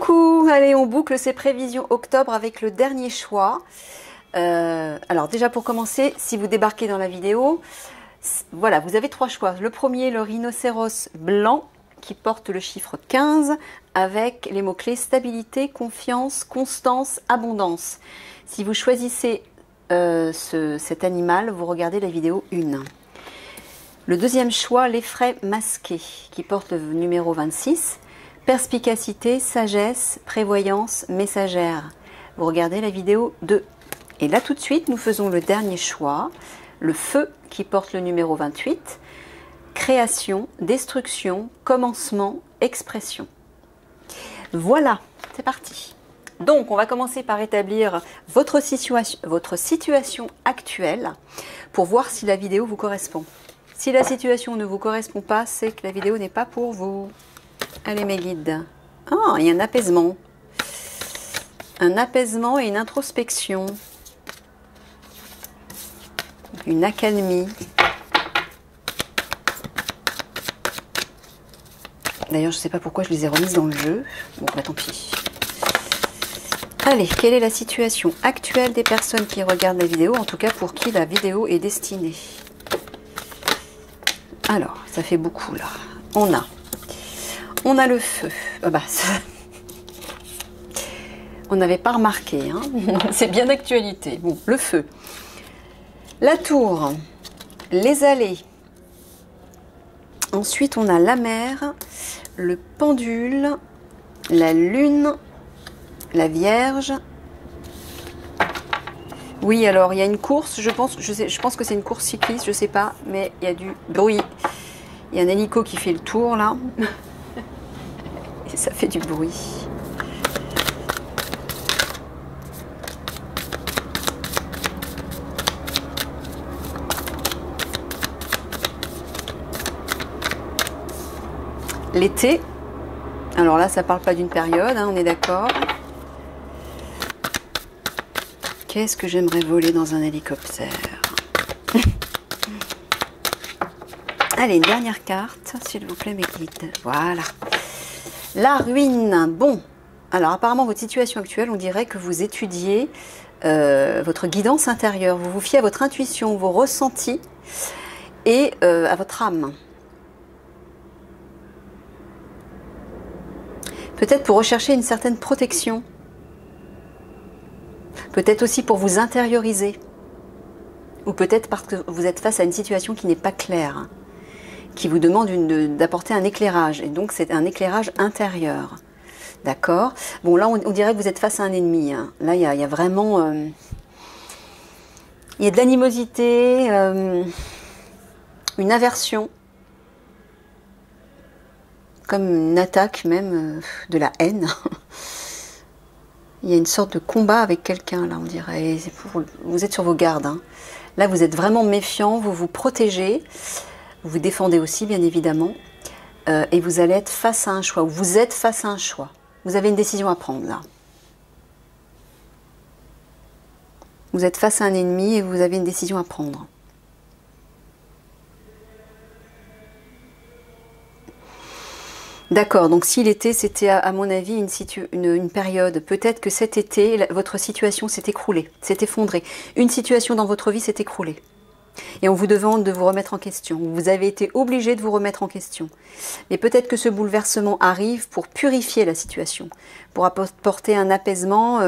Coucou, allez, on boucle ces prévisions octobre avec le dernier choix. Alors déjà pour commencer, si vous débarquez dans la vidéo, voilà, vous avez trois choix. Le premier, le rhinocéros blanc qui porte le chiffre 15 avec les mots-clés stabilité, confiance, constance, abondance. Si vous choisissez cet animal, vous regardez la vidéo 1. Le deuxième choix, l'effraie masqué qui porte le numéro 26. Perspicacité, sagesse, prévoyance, messagère. Vous regardez la vidéo 2. Et là tout de suite, nous faisons le dernier choix, le feu qui porte le numéro 28. Création, destruction, commencement, expression. Voilà, c'est parti. Donc, on va commencer par établir votre situation actuelle pour voir si la vidéo vous correspond. Si la situation ne vous correspond pas, c'est que la vidéo n'est pas pour vous. Allez mes guides. Ah, il y a un apaisement. Un apaisement et une introspection. Une accalmie. D'ailleurs, je ne sais pas pourquoi je les ai remises dans le jeu. Bon, bah tant pis. Allez, quelle est la situation actuelle des personnes qui regardent la vidéo, en tout cas pour qui la vidéo est destinée? Alors, ça fait beaucoup là. On a le feu. Ah bah, on n'avait pas remarqué, hein. C'est bien d'actualité. Bon, le feu. La tour, les allées. Ensuite, on a la mer, le pendule, la lune, la Vierge. Oui, alors il y a une course, je pense que c'est une course cycliste, je sais pas, mais il y a du bruit. Il y a un hélico qui fait le tour là. Et ça fait du bruit. L'été, alors là ça parle pas d'une période, hein, on est d'accord. Qu'est-ce que j'aimerais voler dans un hélicoptère? Allez, une dernière carte, s'il vous plaît mes guides. Voilà. La ruine. Bon, alors apparemment votre situation actuelle, on dirait que vous étudiez votre guidance intérieure. Vous vous fiez à votre intuition, vos ressentis et à votre âme. Peut-être pour rechercher une certaine protection. Peut-être aussi pour vous intérioriser. Ou peut-être parce que vous êtes face à une situation qui n'est pas claire. Qui vous demande d'apporter un éclairage. Et donc c'est un éclairage intérieur. D'accord? Bon là on dirait que vous êtes face à un ennemi. Hein. Là il y a vraiment... il y a de l'animosité, une aversion. Comme une attaque même, de la haine. Il y a une sorte de combat avec quelqu'un, là, on dirait. Vous êtes sur vos gardes. Hein. Là, vous êtes vraiment méfiant, vous vous protégez. Vous vous défendez aussi, bien évidemment. Et vous allez être face à un choix. Vous êtes face à un choix. Vous avez une décision à prendre, là. Vous êtes face à un ennemi et vous avez une décision à prendre. D'accord, donc si l'été c'était à mon avis une période, peut-être que cet été votre situation s'est écroulée, s'est effondrée. Une situation dans votre vie s'est écroulée. Et on vous demande de vous remettre en question. Vous avez été obligé de vous remettre en question. Et peut-être que ce bouleversement arrive pour purifier la situation, pour apporter un apaisement.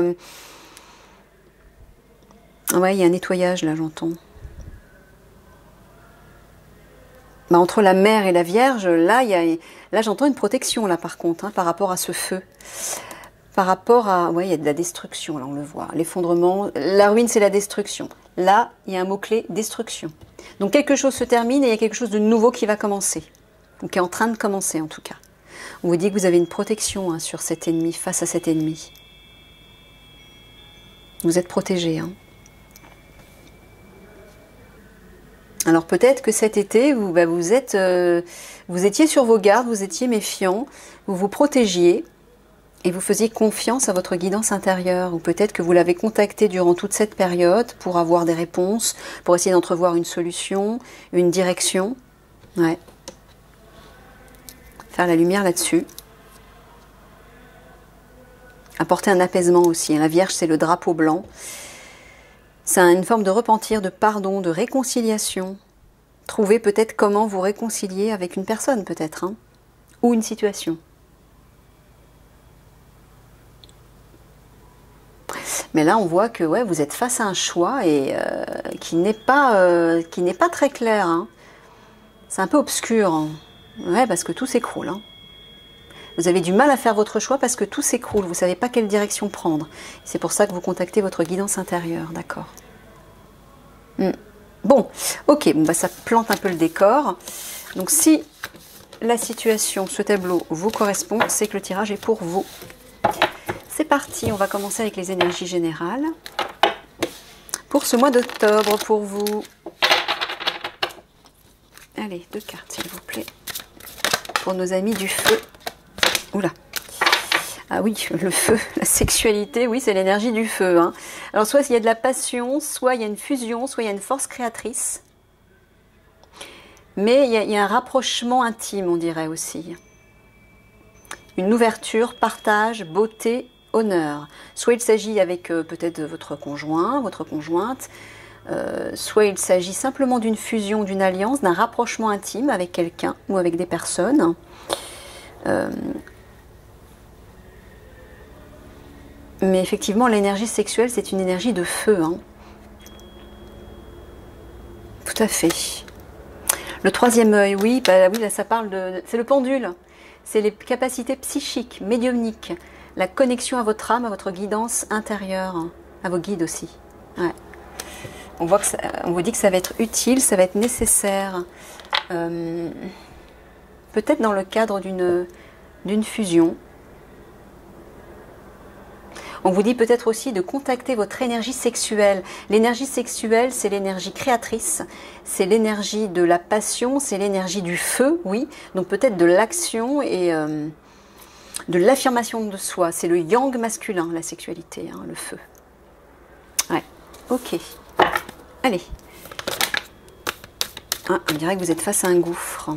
Ouais, il y a un nettoyage là, j'entends. Bah, entre la mer et la Vierge, là, là j'entends une protection, là, par contre, hein, par rapport à ce feu. Par rapport à... Ouais, il y a de la destruction, là, on le voit. L'effondrement, la ruine, c'est la destruction. Là, il y a un mot-clé, destruction. Donc, quelque chose se termine et il y a quelque chose de nouveau qui va commencer. Ou qui est en train de commencer, en tout cas. On vous dit que vous avez une protection hein, sur cet ennemi, face à cet ennemi. Vous êtes protégé, hein. Alors peut-être que cet été, vous étiez sur vos gardes, vous étiez méfiant, vous vous protégiez et vous faisiez confiance à votre guidance intérieure. Ou peut-être que vous l'avez contacté durant toute cette période pour avoir des réponses, pour essayer d'entrevoir une solution, une direction. Ouais. Faire la lumière là-dessus. apporter un apaisement aussi. La Vierge, c'est le drapeau blanc. C'est une forme de repentir, de pardon, de réconciliation. Trouvez peut-être comment vous réconcilier avec une personne, peut-être, hein, ou une situation. Mais là, on voit que ouais, vous êtes face à un choix et qui n'est pas très clair. Hein. C'est un peu obscur. Hein. Ouais, parce que tout s'écroule. Hein. Vous avez du mal à faire votre choix parce que tout s'écroule. Vous ne savez pas quelle direction prendre. C'est pour ça que vous contactez votre guidance intérieure. D'accord. Bon, ok, bon, bah, ça plante un peu le décor. Donc si la situation, ce tableau vous correspond, c'est que le tirage est pour vous. C'est parti, on va commencer avec les énergies générales. Pour ce mois d'octobre, pour vous. Allez, 2 cartes s'il vous plaît. Pour nos amis du feu. Oula. Ah oui, le feu, la sexualité, oui, c'est l'énergie du feu. Hein. Alors soit il y a de la passion, soit il y a une fusion, soit il y a une force créatrice. Mais il y a un rapprochement intime, on dirait aussi. Une ouverture, partage, beauté, honneur. Soit il s'agit avec peut-être votre conjoint, votre conjointe, soit il s'agit simplement d'une fusion, d'une alliance, d'un rapprochement intime avec quelqu'un ou avec des personnes. Mais effectivement, l'énergie sexuelle, c'est une énergie de feu. Hein. Tout à fait. Le troisième œil, oui, bah, oui, là ça parle de... C'est le pendule. C'est les capacités psychiques, médiumniques, la connexion à votre âme, à votre guidance intérieure, à vos guides aussi. Ouais. On voit que on vous dit que ça va être utile, ça va être nécessaire. Peut-être dans le cadre d'une fusion. On vous dit peut-être aussi de contacter votre énergie sexuelle. L'énergie sexuelle, c'est l'énergie créatrice, c'est l'énergie de la passion, c'est l'énergie du feu, oui. Donc peut-être de l'action et de l'affirmation de soi. C'est le yang masculin, la sexualité, hein, le feu. Ouais, ok. Allez. Ah, on dirait que vous êtes face à un gouffre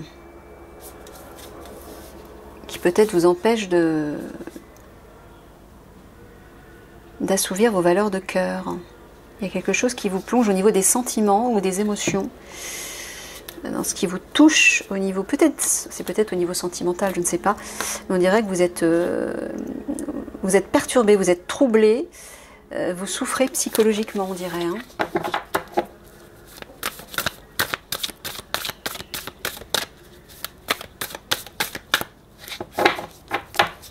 qui peut-être vous empêche d'assouvir vos valeurs de cœur. Il y a quelque chose qui vous plonge au niveau des sentiments ou des émotions. Dans ce qui vous touche au niveau, c'est peut-être au niveau sentimental, je ne sais pas. Mais on dirait que vous êtes perturbé, vous êtes troublé, vous souffrez psychologiquement, on dirait. Hein.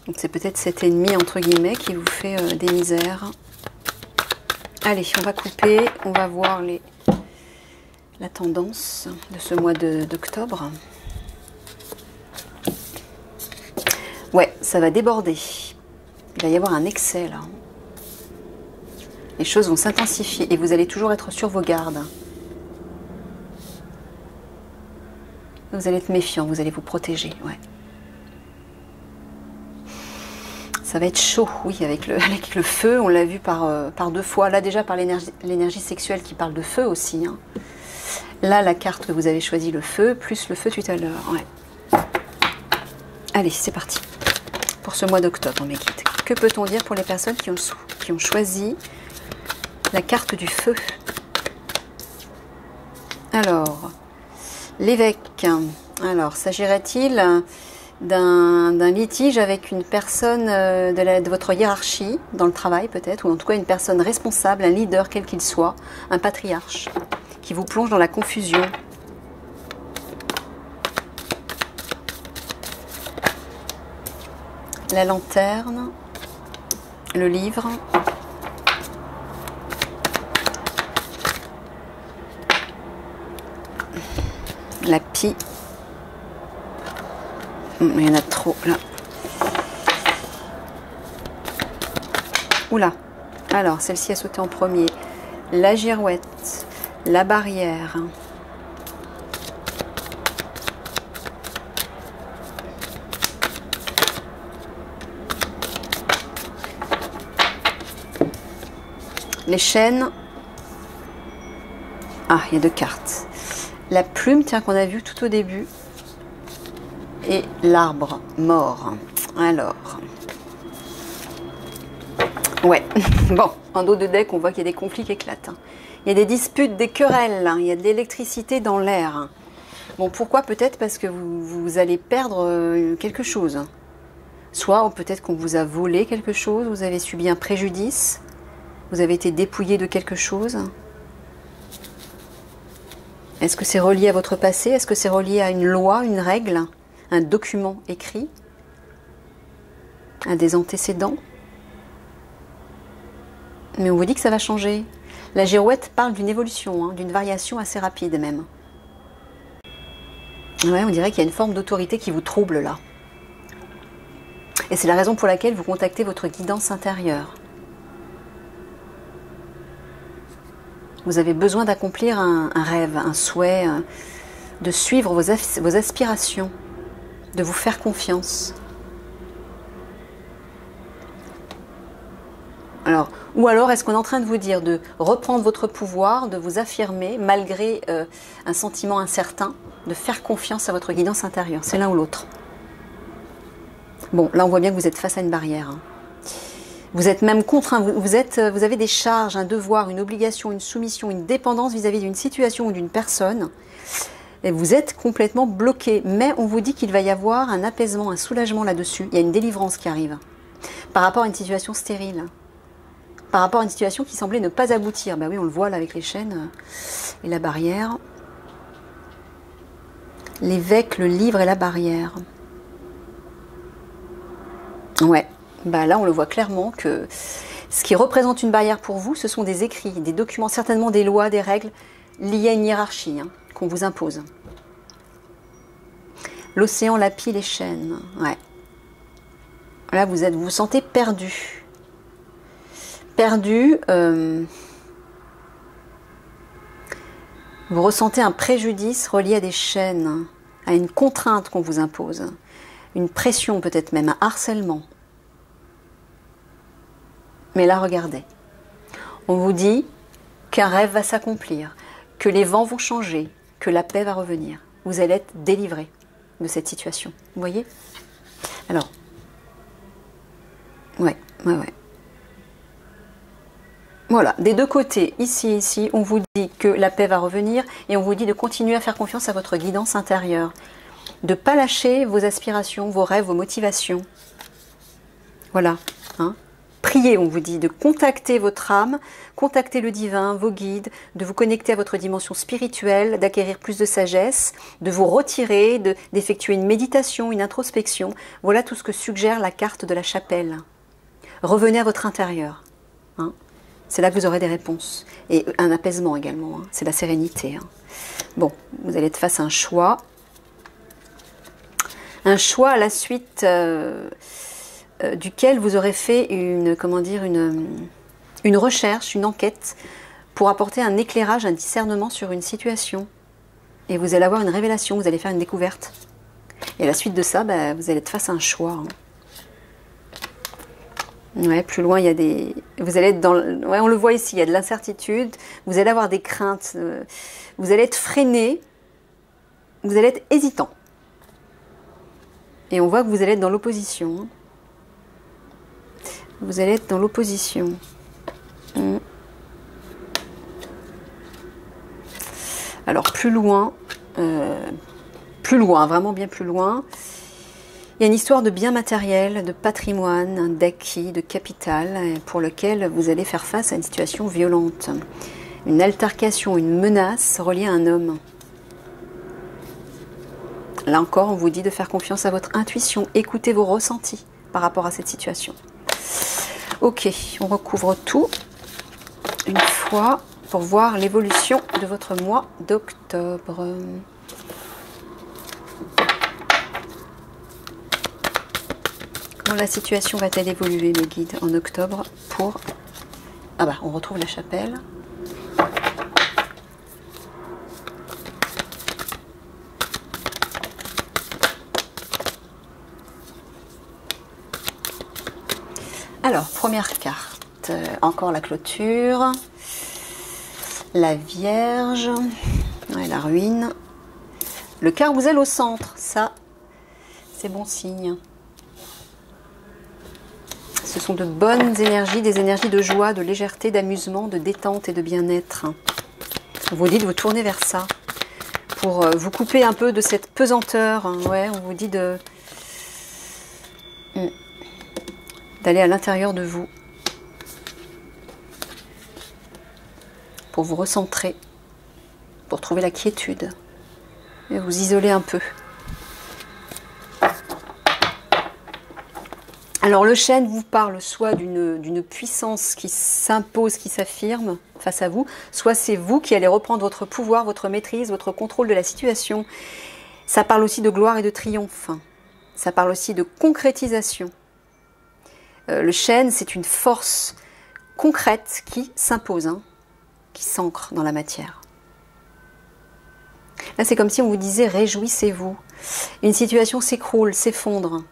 Donc c'est peut-être cet ennemi, entre guillemets, qui vous fait des misères. Allez, on va couper, on va voir la tendance de ce mois d'octobre. Ouais, ça va déborder. Il va y avoir un excès, là. Les choses vont s'intensifier et vous allez toujours être sur vos gardes. Vous allez être méfiant, vous allez vous protéger, ouais. Ça va être chaud, oui, avec le feu. On l'a vu par 2 fois. Là, déjà, par l'énergie sexuelle qui parle de feu aussi. Hein. Là, la carte que vous avez choisie, le feu, plus le feu tout à l'heure. Ouais. Allez, c'est parti. Pour ce mois d'octobre, mes guides. Que peut-on dire pour les personnes qui ont choisi la carte du feu? Alors, l'évêque. Alors, s'agirait-il d'un litige avec une personne de votre hiérarchie, dans le travail peut-être, ou en tout cas une personne responsable, un leader quel qu'il soit, un patriarche, qui vous plonge dans la confusion. La lanterne, le livre, la pie. Il y en a trop là. Oula. Alors, celle-ci a sauté en premier. La girouette, la barrière. Les chaînes. Ah, il y a 2 cartes. La plume, tiens, qu'on a vue tout au début. Et l'arbre mort. Alors, Ouais, bon, en dos de deck, on voit qu'il y a des conflits qui éclatent. Il y a des disputes, des querelles, il y a de l'électricité dans l'air. Bon, pourquoi? Peut-être parce que vous allez perdre quelque chose. Soit peut-être qu'on vous a volé quelque chose, vous avez subi un préjudice, vous avez été dépouillé de quelque chose. Est-ce que c'est relié à votre passé? Est-ce que c'est relié à une loi, une règle, un document écrit, à des antécédents? Mais on vous dit que ça va changer. La girouette parle d'une évolution, hein, d'une variation assez rapide même. Ouais, on dirait qu'il y a une forme d'autorité qui vous trouble là. Et c'est la raison pour laquelle vous contactez votre guidance intérieure. Vous avez besoin d'accomplir un rêve, un souhait, de suivre vos aspirations, de vous faire confiance. Alors, ou alors, est-ce qu'on est en train de vous dire de reprendre votre pouvoir, de vous affirmer malgré un sentiment incertain, de faire confiance à votre guidance intérieure? C'est l'un ou l'autre. Bon, là, on voit bien que vous êtes face à une barrière. Hein. Vous êtes même contraint, vous avez des charges, un devoir, une obligation, une soumission, une dépendance vis-à-vis d'une situation ou d'une personne. Et vous êtes complètement bloqué. Mais on vous dit qu'il va y avoir un apaisement, un soulagement là-dessus. Il y a une délivrance qui arrive. Par rapport à une situation stérile. Par rapport à une situation qui semblait ne pas aboutir. Ben oui, on le voit là avec les chaînes et la barrière. L'évêque, le livre et la barrière. Ouais, bah là on le voit clairement que ce qui représente une barrière pour vous, ce sont des écrits, des documents, certainement des lois, des règles liées à une hiérarchie hein, qu'on vous impose. L'océan, la pile, les chaînes. Ouais. Là vous vous sentez perdu. Perdu. Vous ressentez un préjudice relié à des chaînes, à une contrainte qu'on vous impose. Une pression peut-être même, un harcèlement. Mais là, regardez. On vous dit qu'un rêve va s'accomplir, que les vents vont changer, que la paix va revenir. Vous allez être délivré de cette situation. Vous voyez? Alors, ouais. Voilà, des deux côtés, ici, on vous dit que la paix va revenir et on vous dit de continuer à faire confiance à votre guidance intérieure. De ne pas lâcher vos aspirations, vos rêves, vos motivations. Voilà. Hein. Priez, on vous dit, de contacter votre âme, contacter le divin, vos guides, de vous connecter à votre dimension spirituelle, d'acquérir plus de sagesse, de vous retirer, d'effectuer une méditation, une introspection. Voilà tout ce que suggère la carte de la chapelle. Revenez à votre intérieur. Hein. C'est là que vous aurez des réponses. Et un apaisement également. Hein. C'est la sérénité. Hein. Bon, vous allez être face à un choix. Un choix à la suite duquel vous aurez fait une recherche, une enquête pour apporter un éclairage, un discernement sur une situation. Et vous allez avoir une révélation, vous allez faire une découverte. Et à la suite de ça, bah, vous allez être face à un choix. Hein. Ouais, plus loin, il y a des... Vous allez être dans... Ouais, on le voit ici, il y a de l'incertitude, vous allez avoir des craintes, vous allez être freiné, vous allez être hésitant. Et on voit que vous allez être dans l'opposition. Vous allez être dans l'opposition. Alors, plus loin, vraiment bien plus loin, il y a une histoire de biens matériels, de patrimoine, d'acquis, de capital, pour lequel vous allez faire face à une situation violente. Une altercation, une menace reliée à un homme. Là encore, on vous dit de faire confiance à votre intuition. Écoutez vos ressentis par rapport à cette situation. Ok, on recouvre tout une fois pour voir l'évolution de votre mois d'octobre. Comment la situation va-t-elle évoluer, mes guides, en octobre pour... Ah bah, on retrouve la chapelle. Alors, première carte, encore la clôture, la Vierge, ouais, la ruine, le carrousel au centre, ça, c'est bon signe. Ce sont de bonnes énergies, des énergies de joie, de légèreté, d'amusement, de détente et de bien-être. On vous dit de vous tourner vers ça. Pour vous couper un peu de cette pesanteur. Hein. Ouais, on vous dit de d'aller à l'intérieur de vous. Pour vous recentrer. Pour trouver la quiétude. Et vous isoler un peu. Alors le chêne vous parle soit d'une puissance qui s'impose, qui s'affirme face à vous, soit c'est vous qui allez reprendre votre pouvoir, votre maîtrise, votre contrôle de la situation. Ça parle aussi de gloire et de triomphe. Ça parle aussi de concrétisation. Le chêne, c'est une force concrète qui s'impose, hein, qui s'ancre dans la matière. Là, c'est comme si on vous disait « réjouissez-vous ». Une situation s'écroule, s'effondre.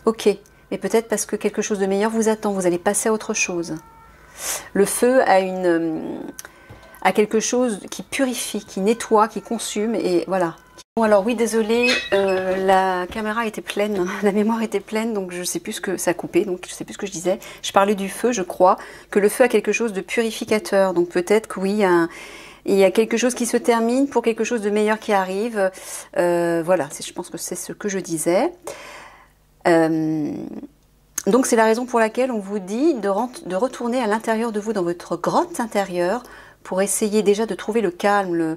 Ok. Mais peut-être parce que quelque chose de meilleur vous attend, vous allez passer à autre chose. Le feu a quelque chose qui purifie, qui nettoie, qui consume, et voilà. Bon alors oui, désolé, la caméra était pleine, la mémoire était pleine, donc je sais plus ce que ça a coupé, donc je sais plus ce que je disais. Je parlais du feu, je crois, que le feu a quelque chose de purificateur, donc peut-être que oui, il y a quelque chose qui se termine pour quelque chose de meilleur qui arrive. Voilà, je pense que c'est ce que je disais. Donc c'est la raison pour laquelle on vous dit de retourner à l'intérieur de vous, dans votre grotte intérieure, pour essayer déjà de trouver le calme,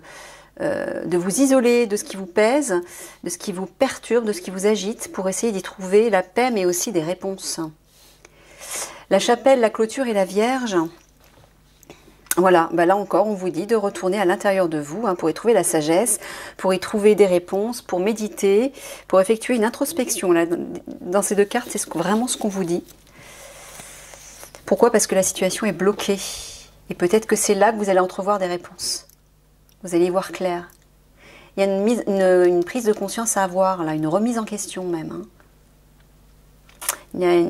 de vous isoler de ce qui vous pèse, de ce qui vous perturbe, de ce qui vous agite, pour essayer d'y trouver la paix, mais aussi des réponses. La chapelle, la clôture et la Vierge. Voilà, bah là encore, on vous dit de retourner à l'intérieur de vous, hein, pour y trouver la sagesse, pour y trouver des réponses, pour méditer, pour effectuer une introspection. Là, dans ces deux cartes, c'est vraiment ce qu'on vous dit. Pourquoi? Parce que la situation est bloquée. Et peut-être que c'est là que vous allez entrevoir des réponses. Vous allez y voir clair. Il y a une prise de conscience à avoir, là, une remise en question même. Hein. Il y a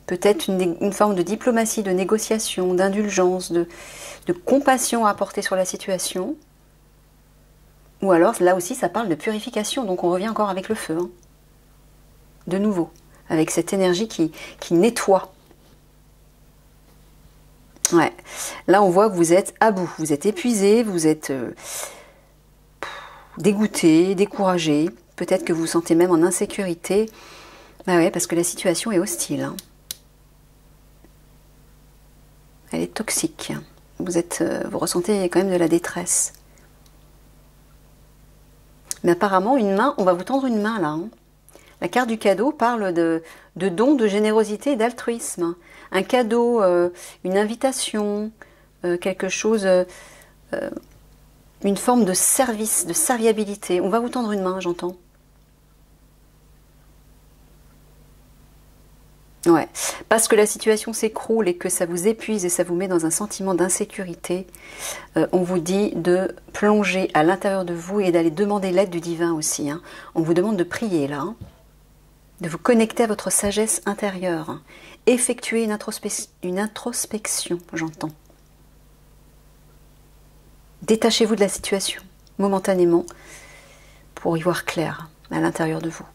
peut-être une forme de diplomatie, de négociation, d'indulgence, de compassion à apporter sur la situation. Ou alors, là aussi, ça parle de purification. Donc, on revient encore avec le feu. Hein. De nouveau, avec cette énergie qui nettoie. Ouais. Là, on voit que vous êtes à bout. Vous êtes épuisé, vous êtes dégoûté, découragé. Peut-être que vous vous sentez même en insécurité. Bah ouais, parce que la situation est hostile. Hein. Elle est toxique. Vous ressentez quand même de la détresse. Mais apparemment, on va vous tendre une main là. Hein. La carte du cadeau parle de don, de générosité et d'altruisme. Un cadeau, une invitation, quelque chose, une forme de service, de serviabilité. On va vous tendre une main, j'entends. Ouais, parce que la situation s'écroule et que ça vous épuise et ça vous met dans un sentiment d'insécurité, on vous dit de plonger à l'intérieur de vous et d'aller demander l'aide du divin aussi. Hein. On vous demande de prier là, hein, de vous connecter à votre sagesse intérieure, hein. Effectuer une introspection, j'entends. Détachez-vous de la situation momentanément pour y voir clair à l'intérieur de vous.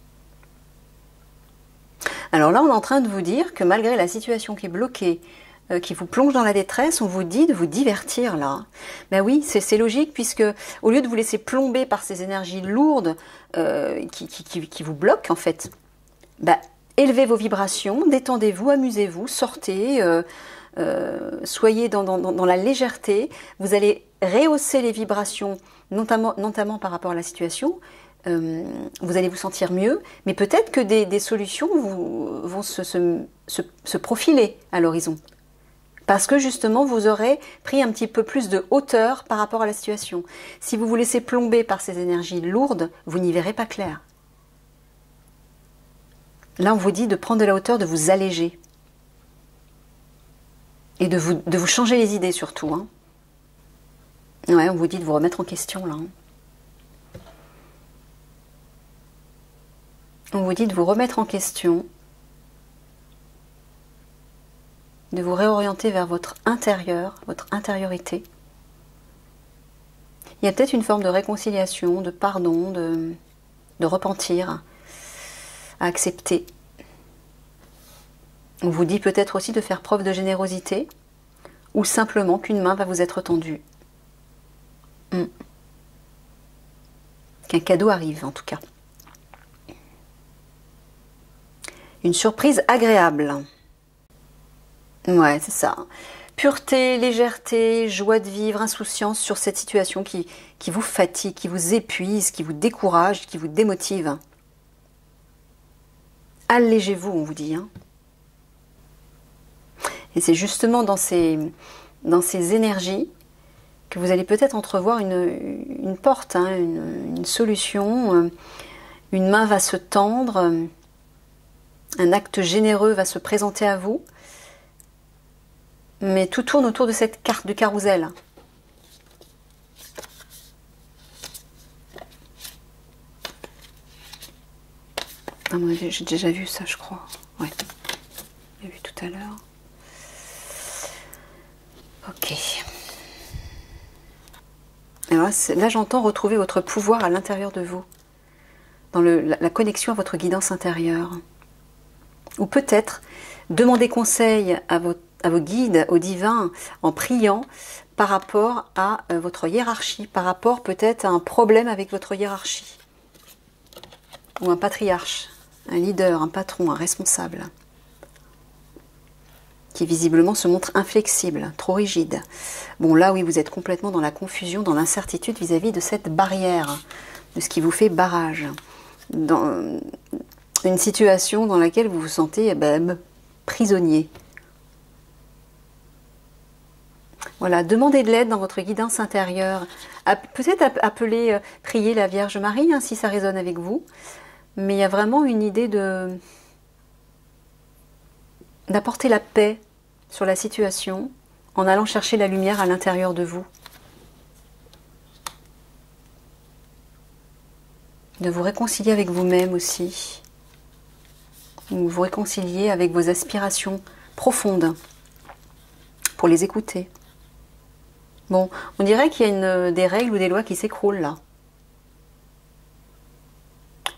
Alors là, on est en train de vous dire que malgré la situation qui est bloquée, qui vous plonge dans la détresse, on vous dit de vous divertir là. Ben oui, c'est logique, puisque au lieu de vous laisser plomber par ces énergies lourdes qui vous bloquent en fait, ben, élevez vos vibrations, détendez-vous, amusez-vous, sortez, soyez dans la légèreté. Vous allez rehausser les vibrations, notamment par rapport à la situation. Vous allez vous sentir mieux, mais peut-être que des solutions vont se profiler à l'horizon. Parce que justement, vous aurez pris un petit peu plus de hauteur par rapport à la situation. Si vous vous laissez plomber par ces énergies lourdes, vous n'y verrez pas clair. Là, on vous dit de prendre de la hauteur, de vous alléger. Et de vous changer les idées surtout. Hein. Ouais, on vous dit de vous remettre en question là. Hein. On vous dit de vous remettre en question, de vous réorienter vers votre intérieur, votre intériorité. Il y a peut-être une forme de réconciliation, de pardon, de repentir, à accepter. On vous dit peut-être aussi de faire preuve de générosité ou simplement qu'une main va vous être tendue. Qu'un cadeau arrive en tout cas. Une surprise agréable. Ouais, c'est ça. Pureté, légèreté, joie de vivre, insouciance sur cette situation qui vous fatigue, qui vous épuise, qui vous décourage, qui vous démotive. Allégez-vous, on vous dit. Hein. Et c'est justement dans ces énergies que vous allez peut-être entrevoir une porte, hein, une solution. Une main va se tendre, un acte généreux va se présenter à vous. Mais tout tourne autour de cette carte du carrousel. À mon avis, j'ai déjà vu ça, je crois. Ouais, j'ai vu tout à l'heure. Ok. Alors là, j'entends retrouver votre pouvoir à l'intérieur de vous, dans la connexion à votre guidance intérieure. Ou peut-être demander conseil à vos guides, au divin, en priant par rapport à votre hiérarchie, par rapport peut-être à un problème avec votre hiérarchie. Ou un patriarche, un leader, un patron, un responsable, qui visiblement se montre inflexible, trop rigide. Bon, là, oui, vous êtes complètement dans la confusion, dans l'incertitude vis-à-vis de cette barrière, de ce qui vous fait barrage. Dans une situation dans laquelle vous vous sentez prisonnier. Voilà, demandez de l'aide dans votre guidance intérieure. Peut-être appeler, prier la Vierge Marie, hein, si ça résonne avec vous. Mais il y a vraiment une idée d'apporter la paix sur la situation en allant chercher la lumière à l'intérieur de vous. De vous réconcilier avec vous-même aussi. Ou vous réconcilier avec vos aspirations profondes pour les écouter. Bon, on dirait qu'il y a des règles ou des lois qui s'écroulent là.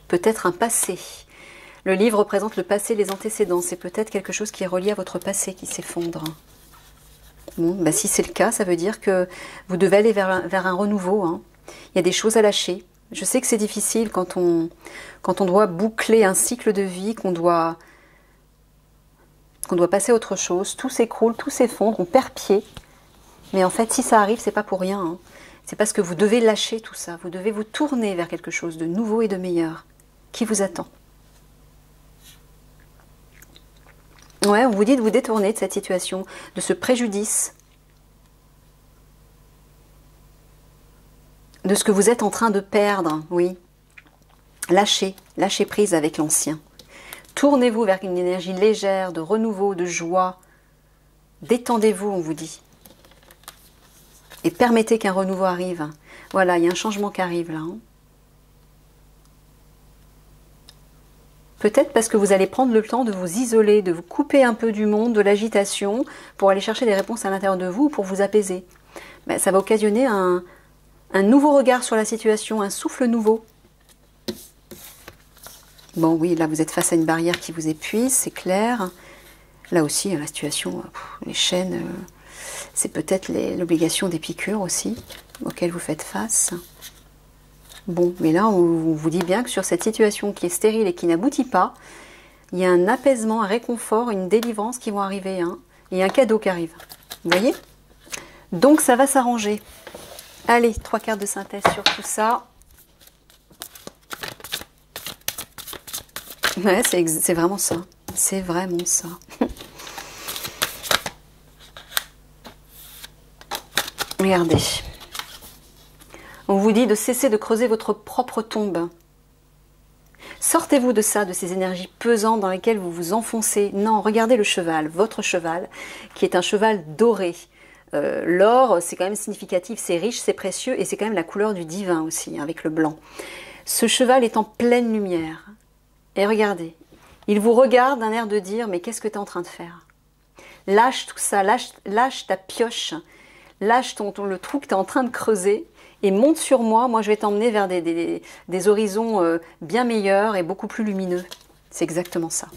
Peut-être un passé. Le livre représente le passé, les antécédents. C'est peut-être quelque chose qui est relié à votre passé qui s'effondre. Bon, si c'est le cas, ça veut dire que vous devez aller vers un renouveau. Hein. Il y a des choses à lâcher. Je sais que c'est difficile quand on doit boucler un cycle de vie, qu'on doit passer à autre chose. Tout s'écroule, tout s'effondre, on perd pied. Mais en fait, si ça arrive, c'est pas pour rien. Hein. C'est parce que vous devez lâcher tout ça. Vous devez vous tourner vers quelque chose de nouveau et de meilleur qui vous attend. Ouais, on vous dit de vous détourner de cette situation, de ce préjudice, de ce que vous êtes en train de perdre, oui. Lâchez prise avec l'ancien. Tournez-vous vers une énergie légère, de renouveau, de joie. Détendez-vous, on vous dit. Et permettez qu'un renouveau arrive. Voilà, il y a un changement qui arrive là. Hein. Peut-être parce que vous allez prendre le temps de vous isoler, de vous couper un peu du monde, de l'agitation, pour aller chercher des réponses à l'intérieur de vous, pour vous apaiser. Ça va occasionner un nouveau regard sur la situation, un souffle nouveau. Bon, oui, là, vous êtes face à une barrière qui vous épuise, c'est clair. Là aussi, la situation, les chaînes, c'est peut-être l'obligation des piqûres aussi, auxquelles vous faites face. Bon, mais là, on vous dit bien que sur cette situation qui est stérile et qui n'aboutit pas, il y a un apaisement, un réconfort, une délivrance qui vont arriver. Hein. Il y a un cadeau qui arrive. Vous voyez? Donc, ça va s'arranger. Allez, 3 cartes de synthèse sur tout ça. Ouais, c'est vraiment ça. C'est vraiment ça. Regardez. On vous dit de cesser de creuser votre propre tombe. Sortez-vous de ça, de ces énergies pesantes dans lesquelles vous vous enfoncez. Non, regardez le cheval, votre cheval, qui est un cheval doré. L'or, c'est quand même significatif, c'est riche, c'est précieux, et c'est quand même la couleur du divin aussi, avec le blanc. Ce cheval est en pleine lumière. Et regardez, il vous regarde d'un air de dire, mais qu'est-ce que tu es en train de faire? Lâche tout ça, lâche ta pioche, lâche le trou que tu es en train de creuser, et monte sur moi, moi je vais t'emmener vers des horizons bien meilleurs et beaucoup plus lumineux. C'est exactement ça.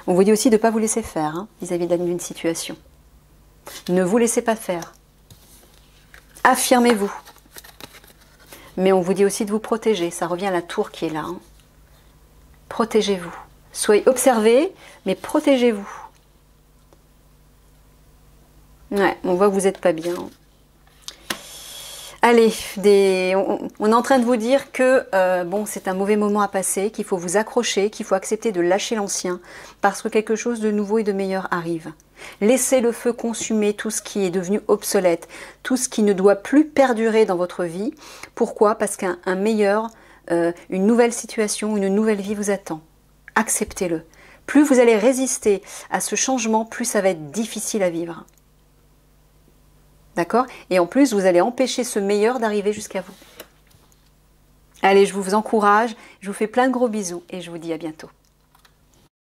On vous dit aussi de ne pas vous laisser faire hein, vis-à-vis d'une situation. Ne vous laissez pas faire. Affirmez-vous. Mais on vous dit aussi de vous protéger. Ça revient à la tour qui est là. Hein. Protégez-vous. Soyez observés, mais protégez-vous. Ouais, on voit que vous n'êtes pas bien. Allez, on est en train de vous dire que bon, c'est un mauvais moment à passer, qu'il faut vous accrocher, qu'il faut accepter de lâcher l'ancien, parce que quelque chose de nouveau et de meilleur arrive. Laissez le feu consumer tout ce qui est devenu obsolète, tout ce qui ne doit plus perdurer dans votre vie. Pourquoi? Parce qu'un meilleur, une nouvelle situation, une nouvelle vie vous attend. Acceptez-le. Plus vous allez résister à ce changement, plus ça va être difficile à vivre. D'accord? Et en plus, vous allez empêcher ce meilleur d'arriver jusqu'à vous. Allez, je vous encourage, je vous fais plein de gros bisous et je vous dis à bientôt.